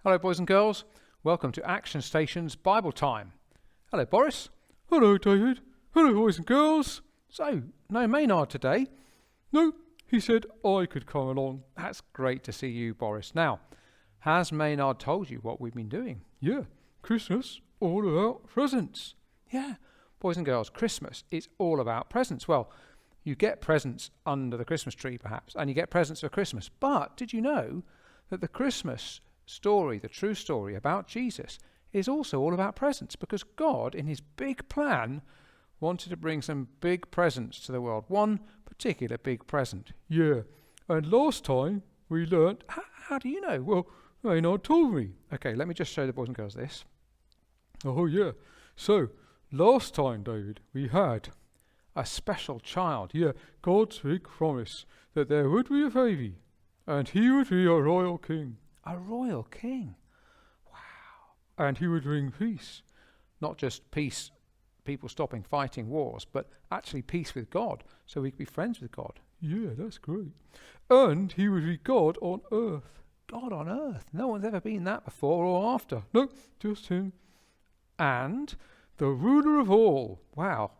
Hello boys and girls, welcome to Action Station's Bible Time. Hello Boris. Hello, David. Hello, boys and girls. So, no Maynard today? No, he said I could come along. That's great to see you, Boris. Now, has Maynard told you what we've been doing? Yeah, Christmas, all about presents. Yeah, boys and girls, Christmas is all about presents. Well, you get presents under the Christmas tree perhaps, and you get presents for Christmas. But did you know that the Christmas story, the true story about Jesus, is also all about presents? Because God, in his big plan, wanted to bring some big presents to the world. One particular big present. Yeah, and last time we learnt... How do you know? Well, Maynard told me. Okay, let me just show the boys and girls this. Oh, yeah. So, last time, David, we had a special child. Yeah, God's big promise that there would be a baby, and he would be a royal king. A royal king? Wow. And he would bring peace. Not just peace, people stopping fighting wars, but actually peace with God, so we could be friends with God. Yeah, that's great. And he would be God on earth. God on earth? No one's ever been that before or after. No, just him. And the ruler of all. Wow.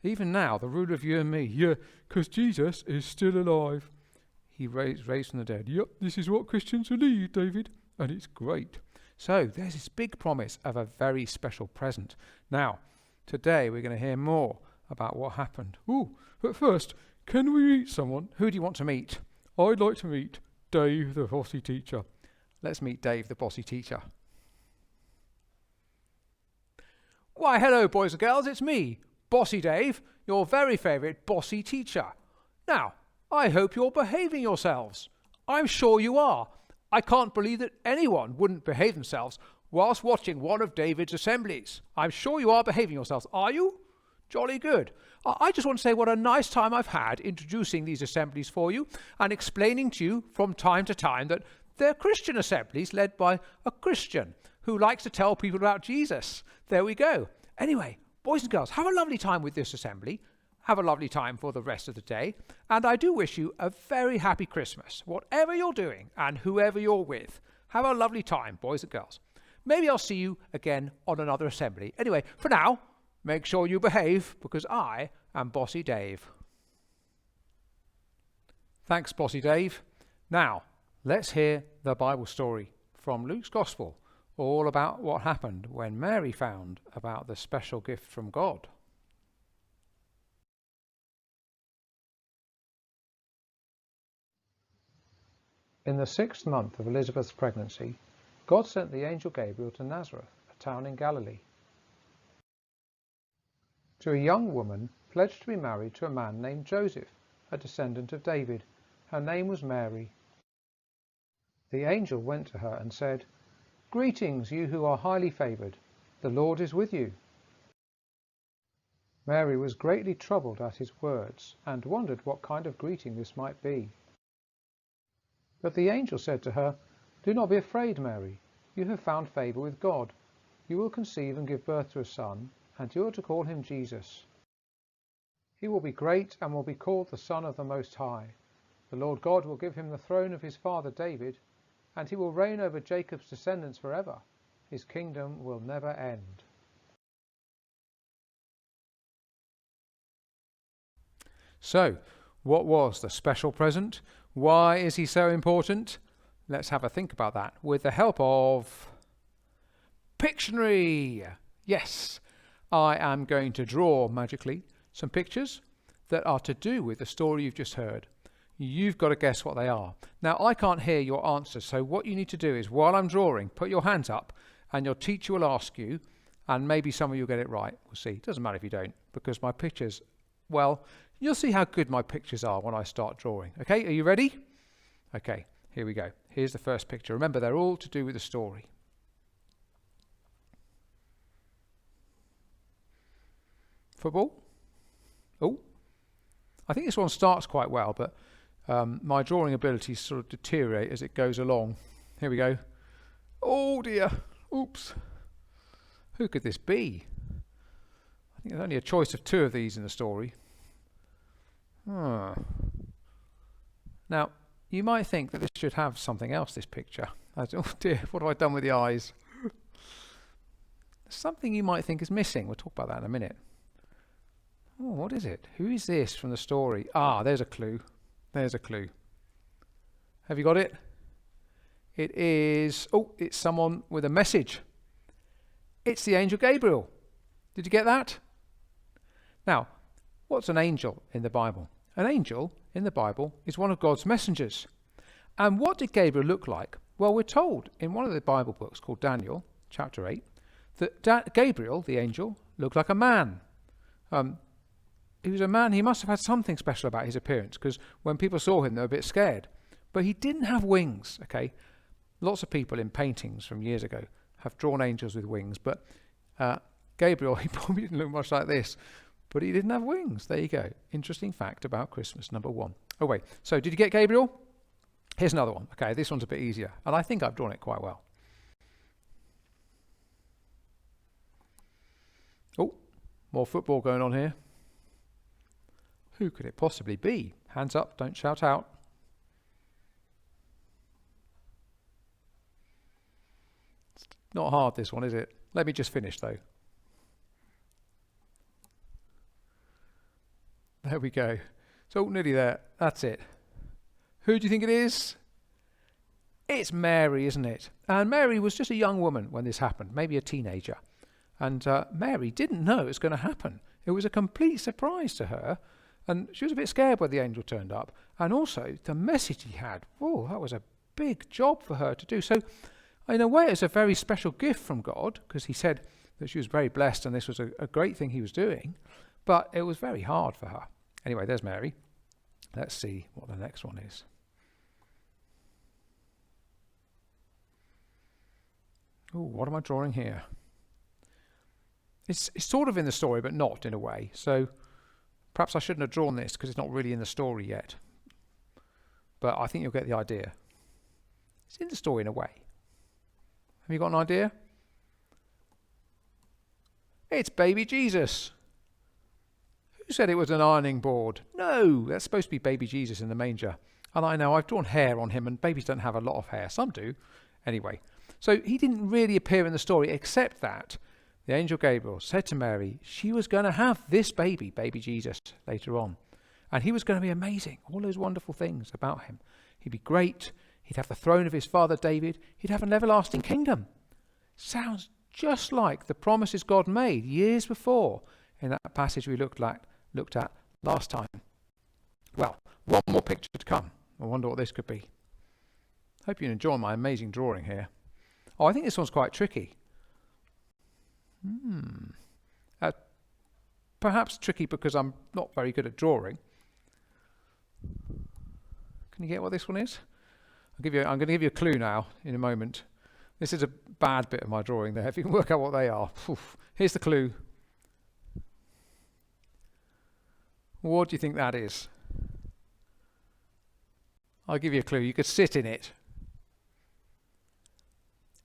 Even now, the ruler of you and me. Yeah, because Jesus is still alive. He raised from the dead. Yep, this is what Christians believe, David, and it's great. So there's this big promise of a very special present. Now, today we're going to hear more about what happened. Oh, but first, can we meet someone? Who do you want to meet? I'd like to meet Dave, the bossy teacher. Let's meet Dave, the bossy teacher. Why, hello, boys and girls, it's me, Bossy Dave, your very favourite bossy teacher. Now, I hope you're behaving yourselves. I'm sure you are. I can't believe that anyone wouldn't behave themselves whilst watching one of David's assemblies. I'm sure you are behaving yourselves, are you? Jolly good. I just want to say what a nice time I've had introducing these assemblies for you and explaining to you from time to time that they're Christian assemblies led by a Christian who likes to tell people about Jesus. There we go. Anyway, boys and girls, have a lovely time with this assembly. Have a lovely time for the rest of the day. And I do wish you a very happy Christmas, whatever you're doing and whoever you're with. Have a lovely time, boys and girls. Maybe I'll see you again on another assembly. Anyway, for now, make sure you behave, because I am Bossy Dave. Thanks, Bossy Dave. Now, let's hear the Bible story from Luke's Gospel, all about what happened when Mary found about the special gift from God. In the 6th month of Elizabeth's pregnancy, God sent the angel Gabriel to Nazareth, a town in Galilee, to a young woman pledged to be married to a man named Joseph, a descendant of David. Her name was Mary. The angel went to her and said, "Greetings, you who are highly favoured. The Lord is with you." Mary was greatly troubled at his words and wondered what kind of greeting this might be. But the angel said to her, "Do not be afraid, Mary. You have found favour with God. You will conceive and give birth to a son, and you are to call him Jesus. He will be great and will be called the Son of the Most High. The Lord God will give him the throne of his father David, and he will reign over Jacob's descendants forever. His kingdom will never end." So, what was the special present? Why is he so important? Let's have a think about that with the help of Pictionary. Yes, I am going to draw magically some pictures that are to do with the story you've just heard. You've got to guess what they are. Now, I can't hear your answers, so what you need to do is, while I'm drawing, put your hands up and your teacher will ask you, and maybe some of you get it right. We'll see. It doesn't matter if you don't, because my pictures, well, you'll see how good my pictures are when I start drawing. Okay, are you ready? Okay, here we go. Here's the first picture. Remember, they're all to do with the story. Football? Oh, I think this one starts quite well, but my drawing abilities sort of deteriorate as it goes along. Here we go. Oh dear. Oops. Who could this be? I think there's only a choice of 2 of these in the story. Now, you might think that this should have something else, this picture. Oh dear, what have I done with the eyes? Something you might think is missing. We'll talk about that in a minute. Oh, what is it? Who is this from the story? Ah, there's a clue. There's a clue. Have you got it? It is, it's someone with a message. It's the angel Gabriel. Did you get that? Now, what's an angel in the Bible? An angel in the Bible is one of God's messengers. And what did Gabriel look like? Well, we're told in one of the Bible books called Daniel, chapter 8, that Gabriel, the angel, looked like a man. He was a man. He must have had something special about his appearance, because when people saw him, they were a bit scared. But he didn't have wings, okay? Lots of people in paintings from years ago have drawn angels with wings, but Gabriel, he probably didn't look much like this, but he didn't have wings. There you go. Interesting fact about Christmas, number 1. Oh, wait. So did you get Gabriel? Here's another one. Okay, this one's a bit easier, and I think I've drawn it quite well. Oh, more football going on here. Who could it possibly be? Hands up, don't shout out. It's not hard, this one, is it? Let me just finish, though. There we go. So nearly there. That's it. Who do you think it is? It's Mary, isn't it? And Mary was just a young woman when this happened, maybe a teenager. And Mary didn't know it was going to happen. It was a complete surprise to her. And she was a bit scared when the angel turned up. And also, the message he had, whoa, that was a big job for her to do. So, in a way, it's a very special gift from God, because he said that she was very blessed and this was a great thing he was doing. But it was very hard for her. Anyway, there's Mary. Let's see what the next one is. Oh, what am I drawing here? It's sort of in the story, but not in a way. So perhaps I shouldn't have drawn this because it's not really in the story yet. But I think you'll get the idea. It's in the story in a way. Have you got an idea? It's baby Jesus. Who said it was an ironing board? No, that's supposed to be baby Jesus in the manger. And I know I've drawn hair on him, and babies don't have a lot of hair. Some do. Anyway, so he didn't really appear in the story, except that the angel Gabriel said to Mary she was going to have this baby Jesus, later on. And he was going to be amazing. All those wonderful things about him. He'd be great. He'd have the throne of his father David. He'd have an everlasting kingdom. Sounds just like the promises God made years before in that passage we looked at last time. Well, one more picture to come. I wonder what this could be. Hope you enjoy my amazing drawing here. Oh, I think this one's quite tricky. Perhaps tricky because I'm not very good at drawing. Can you get what this one is? I'm going to give you a clue now in a moment. This is a bad bit of my drawing there. If you can work out what they are. Here's the clue. What do you think that is? I'll give you a clue. You could sit in it.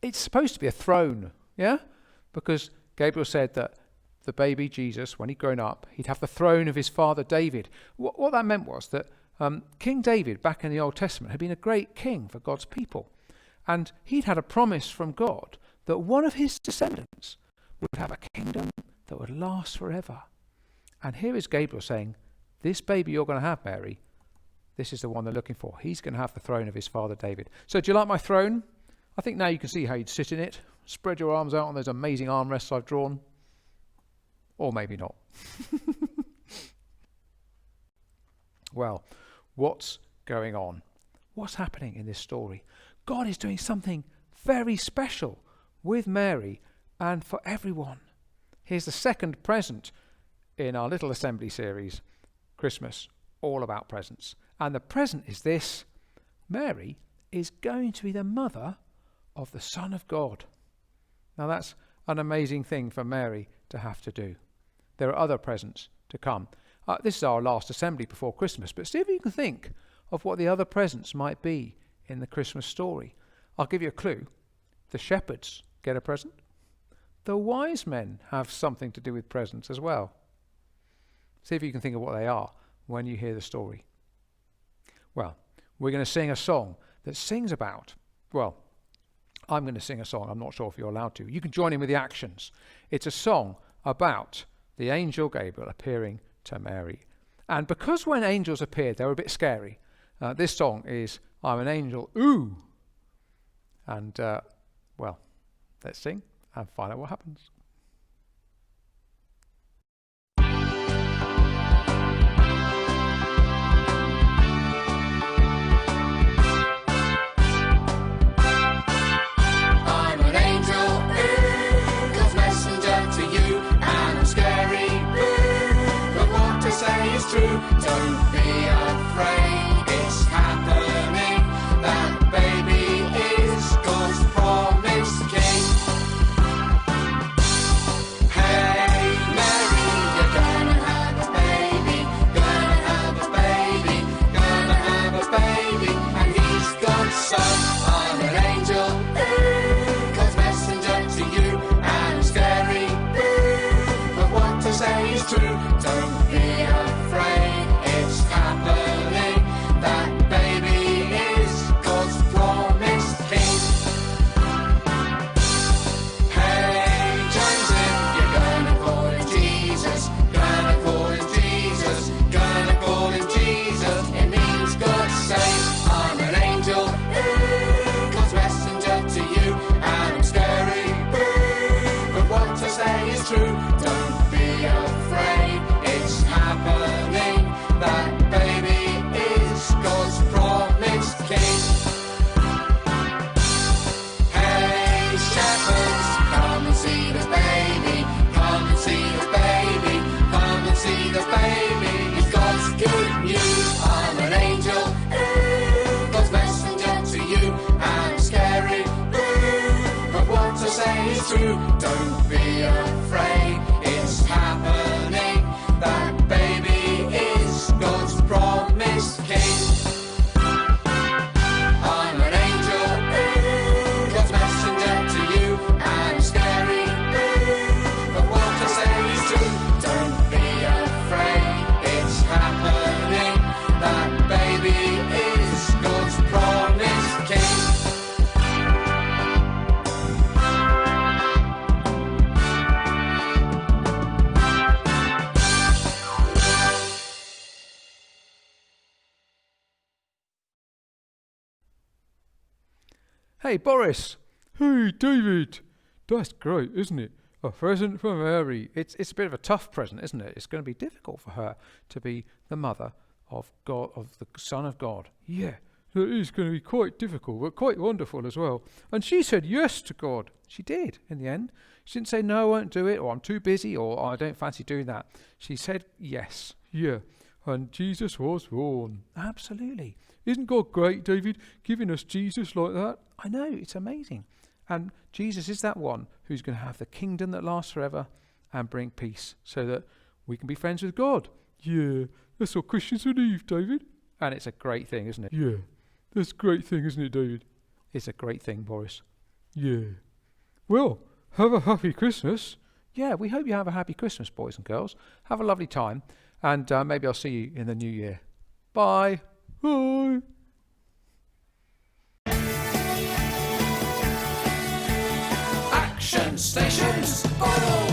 It's supposed to be a throne, yeah? Because Gabriel said that the baby Jesus, when he'd grown up, he'd have the throne of his father David. What that meant was that King David, back in the Old Testament, had been a great king for God's people. And he'd had a promise from God that one of his descendants would have a kingdom that would last forever. And here is Gabriel saying, this baby you're going to have, Mary, this is the one they're looking for. He's going to have the throne of his father David. So do you like my throne? I think now you can see how you'd sit in it. Spread your arms out on those amazing armrests I've drawn. Or maybe not. Well, what's going on? What's happening in this story? God is doing something very special with Mary and for everyone. Here's the second present in our little assembly series, Christmas, all about presents. And the present is this: Mary is going to be the mother of the Son of God. Now that's an amazing thing for Mary to have to do. There are other presents to come. This is our last assembly before Christmas, but see if you can think of what the other presents might be in the Christmas story. I'll give you a clue. The shepherds get a present. The wise men have something to do with presents as well. See if you can think of what they are when you hear the story. Well, we're going to sing a song that sings about, well, I'm going to sing a song. I'm not sure if you're allowed to. You can join in with the actions. It's a song about the angel Gabriel appearing to Mary. And because when angels appeared, they were a bit scary, this song is I'm an angel, ooh. And, well, let's sing and find out what happens. I'm an angel, God's messenger to you, and I'm scary, but what to say is true. Don't be afraid, it's happening. That baby is God's promised king. Hey Mary, you're gonna have a baby, gonna have a baby, gonna have a baby, and he's God's son. I'm an angel, God's messenger to you, and I'm scary, but what to say is true. Don't be afraid, it's happening. That baby is God's promised king. Hey Joseph, you're gonna call him Jesus, gonna call him Jesus, gonna call him Jesus. It means God save. I'm an angel, God's messenger to you, and I'm scary, but what to say is true. Don't be afraid, it's happening. That baby is God's promised king. Hey shepherds, come and see this baby, come and see this baby, come and see this baby. It's God's good news. I'm an angel, God's messenger to you, and I'm scary, but what to say is true. Don't be afraid, it's happening. That baby is God's promised king. I'm an angel, God's messenger to you, and I'm scary, but what to say is true. Don't be afraid, it's happening. That baby is God's promised king. Hey, Boris. Hey, David. That's great, isn't it? A present from Mary. It's a bit of a tough present, isn't it? It's going to be difficult for her to be the mother of God, of the Son of God. Yeah, that is going to be quite difficult, but quite wonderful as well. And she said yes to God. She did, in the end. She didn't say, no, I won't do it, or I'm too busy, or I don't fancy doing that. She said yes. Yeah, and Jesus was born. Absolutely. Isn't God great, David, giving us Jesus like that? I know, it's amazing. And Jesus is that one who's going to have the kingdom that lasts forever and bring peace so that we can be friends with God. Yeah, that's what Christians believe, David. And it's a great thing, isn't it? Yeah, that's a great thing, isn't it, David? It's a great thing, Boris. Yeah. Well, have a happy Christmas. Yeah, we hope you have a happy Christmas, boys and girls. Have a lovely time. And maybe I'll see you in the new year. Bye. Bye. Action stations, follow